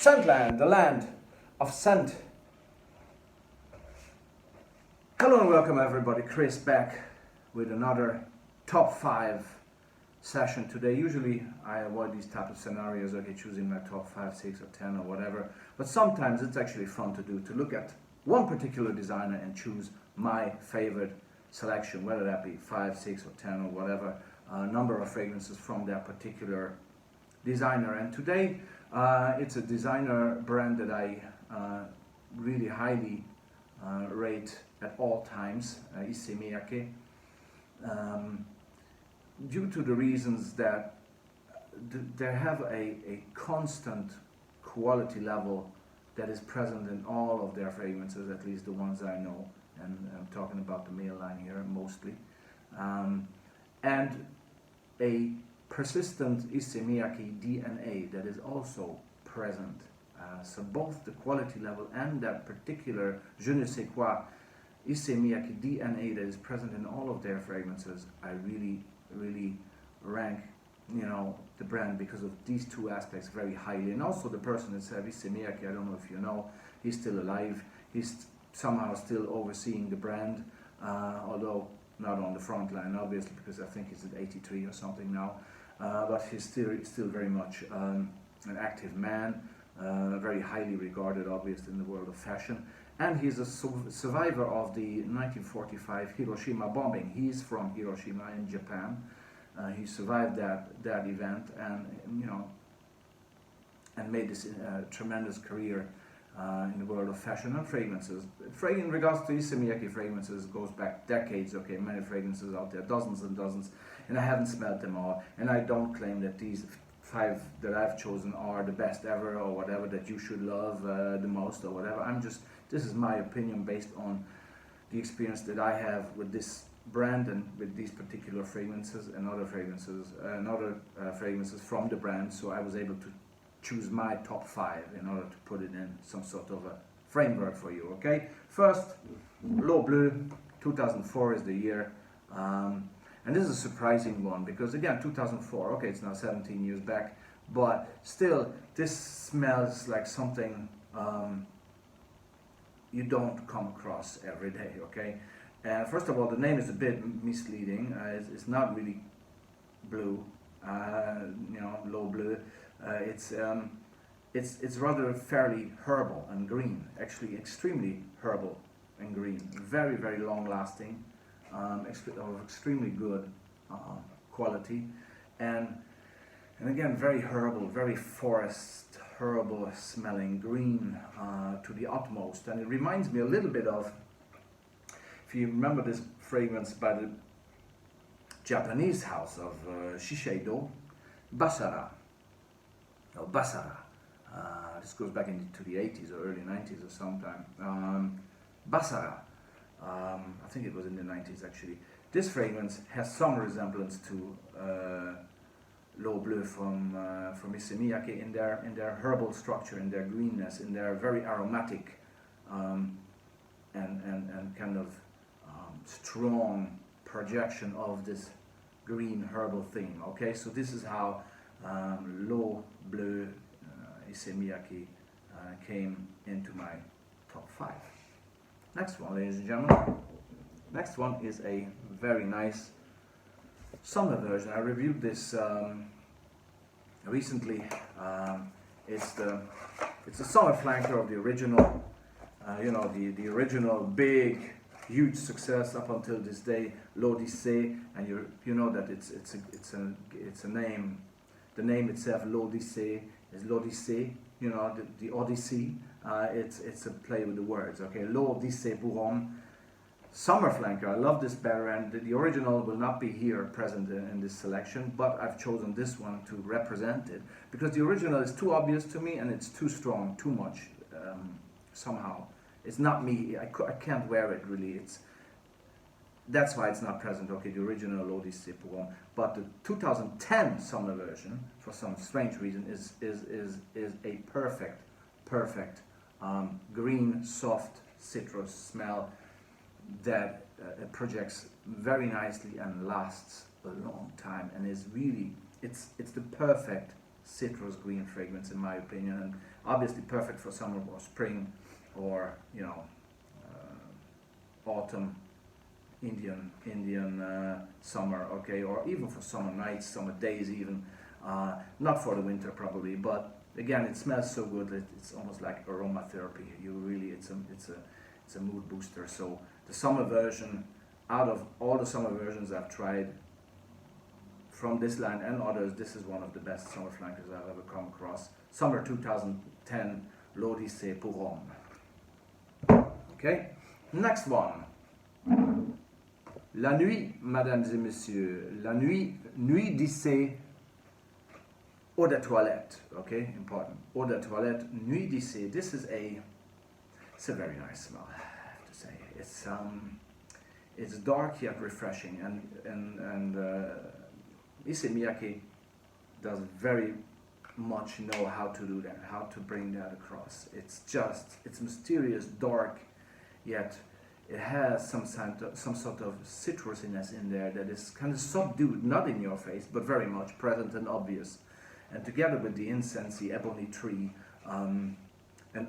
Scentland, the land of scent. Hello and welcome everybody, Chris back with another top 5 session today. Usually I avoid these type of scenarios, okay, choosing my top 5, 6 or 10 or whatever, but sometimes it's actually fun to do, to look at one particular designer and choose my favorite selection, whether that be 5, 6 or 10 or whatever number of fragrances from that particular designer. And today it's a designer brand that I really highly rate at all times, Issey Miyake, due to the reasons that they have a constant quality level that is present in all of their fragrances, at least the ones I know, and I'm talking about the male line here mostly, and a persistent Issey Miyake DNA that is also present. So both the quality level and that particular je ne sais quoi Issey Miyake DNA that is present in all of their fragrances, I really rank, you know, the brand because of these two aspects very highly. And also the person itself, Issey Miyake, I don't know if you know, he's still alive, he's somehow still overseeing the brand, although not on the front line obviously, because I think he's at 83 or something now, but he's still very much an active man, very highly regarded obviously in the world of fashion, and he's a survivor of the 1945 Hiroshima bombing. He's from Hiroshima in Japan. He survived that event, and you know, and made this tremendous career in the world of fashion and fragrances. In regards to Issey Miyake fragrances, goes back decades. Okay, many fragrances out there, dozens and dozens, and I haven't smelled them all. And I don't claim that these 5 that I've chosen are the best ever or whatever, that you should love the most or whatever. This is my opinion based on the experience that I have with this brand and with these particular fragrances and other fragrances from the brand. So I was able to choose my top 5 in order to put it in some sort of a framework for you. Okay, first, Bleue, 2004 is the year, and this is a surprising one because again 2004, okay, it's now 17 years back, but still this smells like something you don't come across every day. Okay, first of all, the name is a bit misleading. It's not really blue, you know, Bleue. It's rather fairly herbal and green, actually extremely herbal and green, very long lasting, of extremely good quality, and again very herbal, very forest herbal smelling, green to the utmost. And it reminds me a little bit of, if you remember this fragrance by the Japanese house of Shiseido, Basara. This goes back into the 80s or early 90s or sometime. Basara, I think it was in the 90s actually. This fragrance has some resemblance to Bleue from Issey Miyake in their herbal structure, in their greenness, in their very aromatic and kind of strong projection of this green herbal theme. Okay, so this is how Bleue, Issey Miyake came into my top 5. Next one, ladies and gentlemen. Next one is a very nice summer version. I reviewed this recently. It's a summer flanker of the original, you know, the original big, huge success up until this day, l'Odyssée, and you know that it's a name. The name itself, l'Odyssée, is l'Odyssée, you know, the Odyssey. It's a play with the words, okay? L'Odyssée pour homme. Summer flanker, I love this better, and the original will not be here present in this selection, but I've chosen this one to represent it, because the original is too obvious to me, and it's too strong, too much, somehow. It's not me, I can't wear it really, that's why it's not present, okay, the original L'Odyssée pour homme. But the 2010 summer version, for some strange reason, is a perfect green, soft citrus smell that projects very nicely and lasts a long time, and is really, it's the perfect citrus green fragrance in my opinion, and obviously perfect for summer or spring, or autumn, Indian summer, okay, or even for summer nights, summer days even. Not for the winter probably, but again, it smells so good that it's almost like aromatherapy. It's a mood booster. So the summer version, out of all the summer versions I've tried from this line and others, this is one of the best summer flankers I've ever come across. Summer 2010, l'Odyssée pour Homme. Okay, next one. La Nuit, mesdames et messieurs, la Nuit, Nuit d'Issey eau de toilette, okay, important. Eau de toilette, Nuit d'Issey. This is it's a very nice smell, I have to say. It's dark yet refreshing, and Issey Miyake does very much know how to do that, how to bring that across. It's mysterious, dark, yet it has some sort of citrusiness in there that is kind of subdued, not in your face, but very much present and obvious. And together with the incense, the ebony tree, and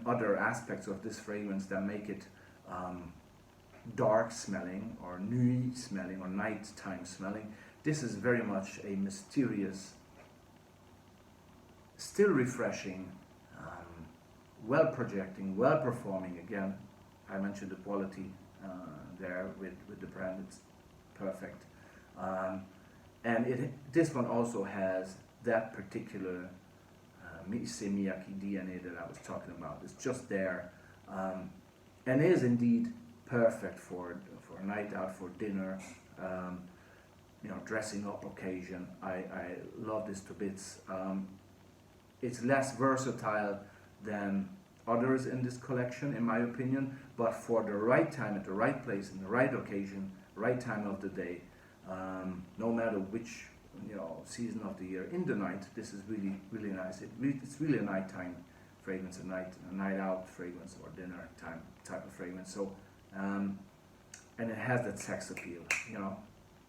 other aspects of this fragrance that make it dark smelling, or nuit smelling, or nighttime smelling, this is very much a mysterious, still refreshing, well projecting, well performing. Again, I mentioned the quality there with the brand, it's perfect. And this one also has that particular Issey Miyake DNA that I was talking about. It's just there, and is indeed perfect for a night out, for dinner, dressing up occasion. I love this to bits. It's less versatile than others in this collection, in my opinion, but for the right time, at the right place, in the right occasion, right time of the day, no matter which season of the year, in the night, this is really, really nice. It's really a nighttime fragrance, a night out fragrance, or dinner time type of fragrance. So, and it has that sex appeal,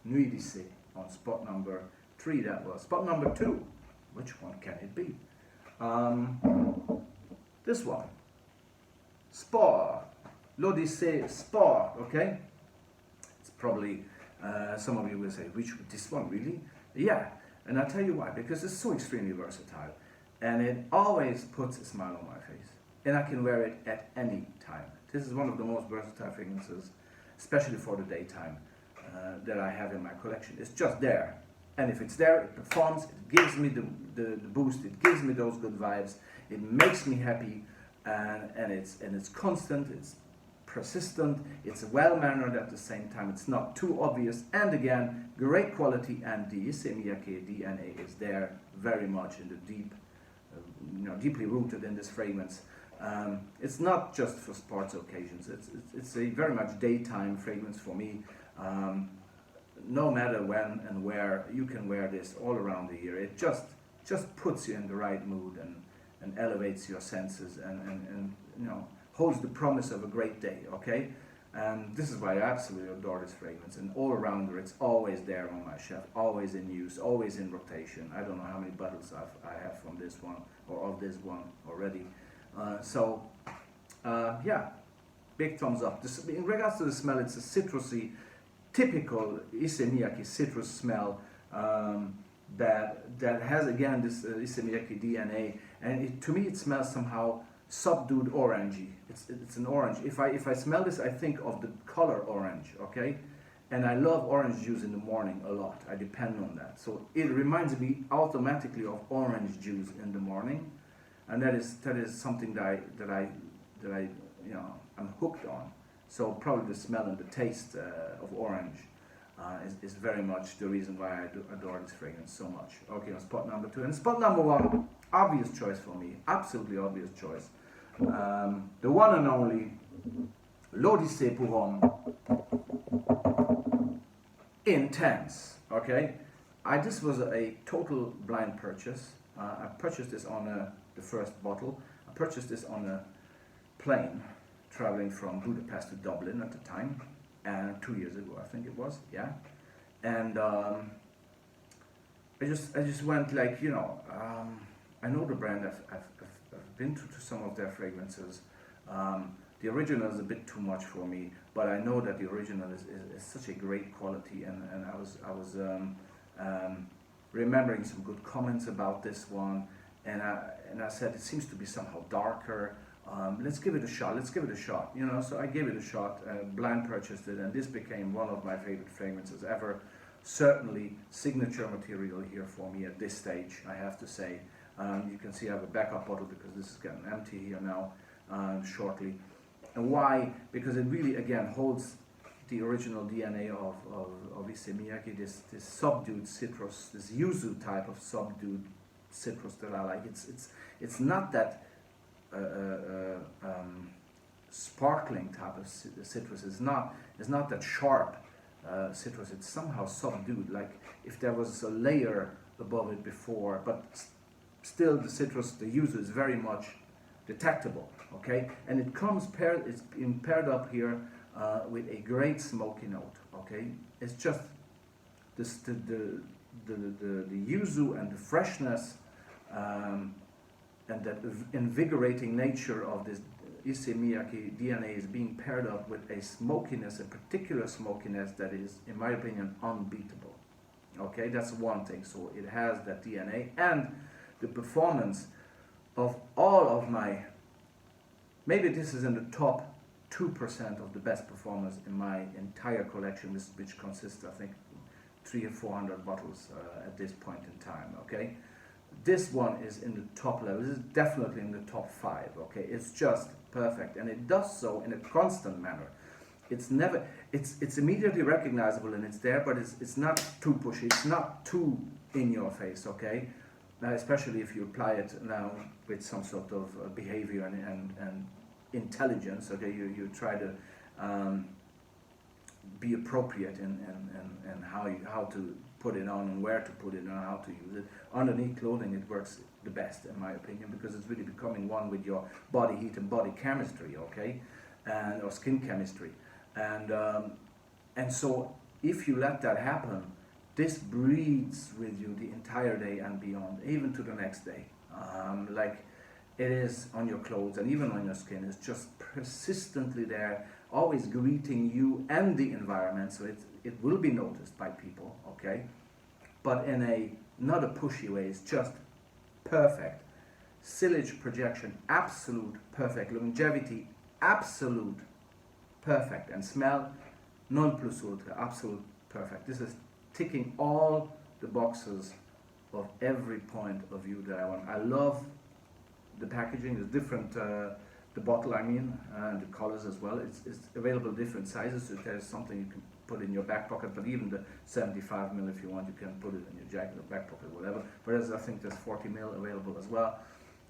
Nuit d'Issey on spot number 3. That was spot number 2. Which one can it be? This one, Sport, l'Odyssée Sport, okay? It's probably, some of you will say, this one really? Yeah, and I'll tell you why, because it's so extremely versatile, and it always puts a smile on my face, and I can wear it at any time. This is one of the most versatile fragrances, especially for the daytime, that I have in my collection. It's just there, and if it's there, it performs, it gives me the boost, it gives me those good vibes, it makes me happy, and it's constant, it's persistent, it's well-mannered at the same time, it's not too obvious, and again, great quality, and the Issey Miyake DNA is there very much in the deep, deeply rooted in this fragrance. It's not just for sports occasions, it's a very much daytime fragrance for me. No matter when and where, you can wear this all around the year. It just puts you in the right mood and elevates your senses and holds the promise of a great day, okay? And this is why I absolutely adore this fragrance. And all around her, it's always there on my shelf, always in use, always in rotation. I don't know how many bottles I have from this one, or of this one already. Yeah, big thumbs up. In regards to the smell, it's a citrusy, typical Issey Miyake citrus smell that has, again, this Issey Miyake DNA. And to me, it smells somehow subdued orangey. It's an orange. If I smell this, I think of the color orange, okay? And I love orange juice in the morning a lot. I depend on that. So it reminds me automatically of orange juice in the morning, and that is something that I'm hooked on. So probably the smell and the taste of orange is very much the reason why I adore this fragrance so much. Okay, on spot number 2. And spot number 1, obvious choice for me, absolutely obvious choice. The one and only l'Odyssée pour Homme Intense. Okay, this was a total blind purchase. I purchased this on the first bottle. I purchased this on a plane traveling from Budapest to Dublin at the time, and 2 years ago, I think it was, yeah. And I just went like, I know the brand, I've been to some of their fragrances. The original is a bit too much for me, but I know that the original is such a great quality, and I was remembering some good comments about this one, and I said it seems to be somehow darker. Let's give it a shot. Let's give it a shot. You know, so I gave it a shot. Blind purchased it, and this became one of my favorite fragrances ever. Certainly signature material here for me at this stage, I have to say. You can see I have a backup bottle because this is getting empty here now shortly. And why? Because it really, again, holds the original DNA of Issey Miyake, this subdued citrus, this yuzu type of subdued citrus that I like. It's not that sparkling type of citrus. It's not that sharp citrus. It's somehow subdued, like if there was a layer above it before, but still the citrus, the yuzu, is very much detectable. Okay, and it comes paired. It's been paired up here with a great smoky note. Okay, it's just this the yuzu and the freshness and that invigorating nature of this Issey Miyake DNA is being paired up with a smokiness, a particular smokiness that is, in my opinion, unbeatable. Okay, that's one thing. So it has that DNA, and the performance of all of my, maybe this is in the top 2% of the best performers in my entire collection, which consists, I think, 300 or 400 bottles at this point in time. Okay, this one is in the top level. This is definitely in the top 5. Okay, it's just perfect, and it does so in a constant manner. It's never, it's immediately recognizable and it's there, but it's not too pushy. It's not too in your face. Okay, now especially if you apply it now with some sort of behavior and intelligence. Okay, you try to be appropriate in how to put it on and where to put it and how to use it. Underneath clothing, it works the best, in my opinion, because it's really becoming one with your body heat and body chemistry, okay, and or skin chemistry, and so if you let that happen, this breathes with you the entire day and beyond, even to the next day, like it is on your clothes and even on your skin. It's just persistently there, always greeting you and the environment, so it will be noticed by people, okay, but in a not a pushy way. It's just perfect. Sillage projection, absolute perfect. Longevity, absolute perfect. And smell, non plus ultra, absolute perfect. This is ticking all the boxes of every point of view that I want. I love the packaging. It's different, the bottle, I mean, and the colors as well. It's available different sizes, so there's something you can put in your back pocket, but even the 75 ml, if you want, you can put it in your jacket or back pocket, whatever. Whereas I think there's 40 ml available as well.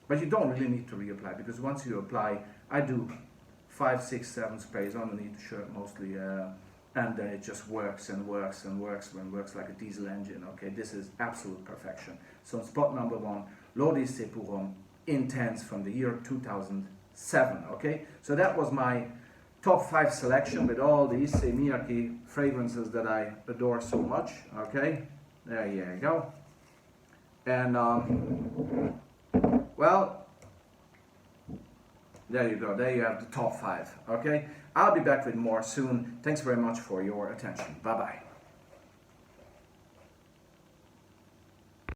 But you don't really need to reapply, because once you apply, I do 5, 6, 7 sprays underneath the shirt mostly, and then it just works and works and works and works like a diesel engine. Okay, this is absolute perfection. So spot number 1, l'Odyssée pour Homme Intense from the year 2007. Okay, so that was my top 5 selection with all the Issey Miyake fragrances that I adore so much. Okay, there you go. And well, there you go. There you have the top 5. Okay, I'll be back with more soon. Thanks very much for your attention. Bye bye.